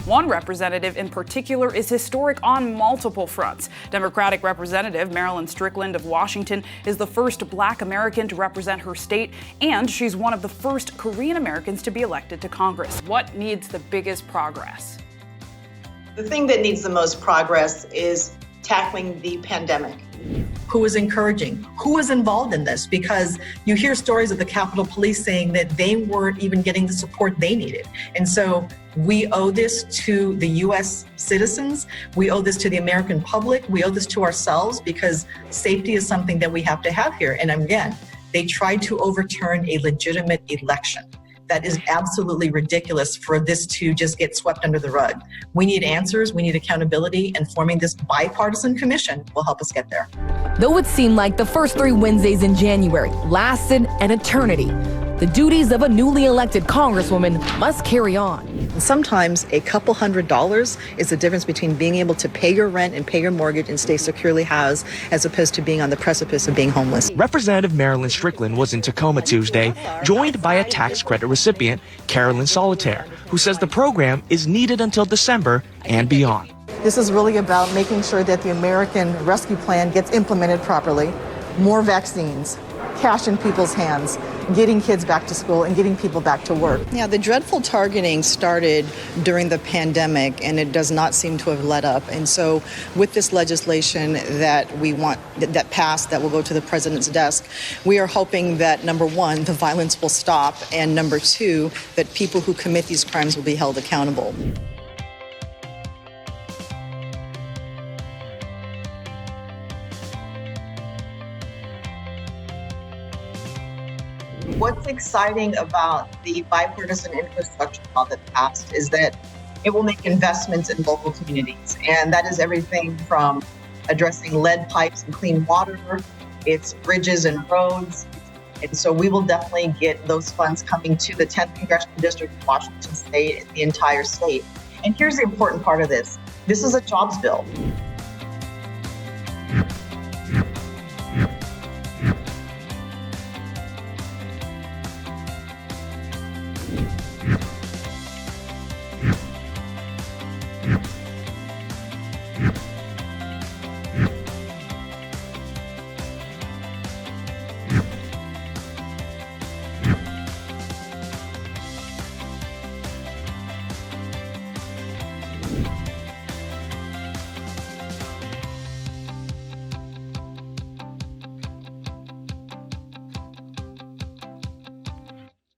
One representative in particular is historic on multiple fronts. Democratic Representative Marilyn Strickland of Washington is the first Black American to represent her state, and she's one of the first Korean Americans to be elected to Congress. What needs the biggest progress? The thing that needs the most progress is tackling the pandemic. Who is encouraging? Who is involved in this? Because you hear stories of the Capitol Police saying that they weren't even getting the support they needed. And so we owe this to the U.S. citizens. We owe this to the American public. We owe this to ourselves, because safety is something that we have to have here. And again, they tried to overturn a legitimate election. That is absolutely ridiculous for this to just get swept under the rug. We need answers, we need accountability, and forming this bipartisan commission will help us get there. Though it seemed like the first 3 Wednesdays in January lasted an eternity, the duties of a newly elected Congresswoman must carry on. Sometimes a couple $100s is the difference between being able to pay your rent and pay your mortgage and stay securely housed, as opposed to being on the precipice of being homeless. Representative Marilyn Strickland was in Tacoma Tuesday, joined by a tax credit recipient, Carolyn Solitaire, who says the program is needed until December and beyond. This is really about making sure that the American Rescue Plan gets implemented properly, more vaccines, cash in people's hands, getting kids back to school and getting people back to work. Yeah, the dreadful targeting started during the pandemic, and it does not seem to have let up. And so with this legislation that we want, that passed, that will go to the president's desk, we are hoping that, number one, the violence will stop, and number two, that people who commit these crimes will be held accountable. What's exciting about the bipartisan infrastructure law that passed is that it will make investments in local communities. And that is everything from addressing lead pipes and clean water, it's bridges and roads. And so we will definitely get those funds coming to the 10th Congressional District of Washington State and the entire state. And here's the important part of this. This is a jobs bill.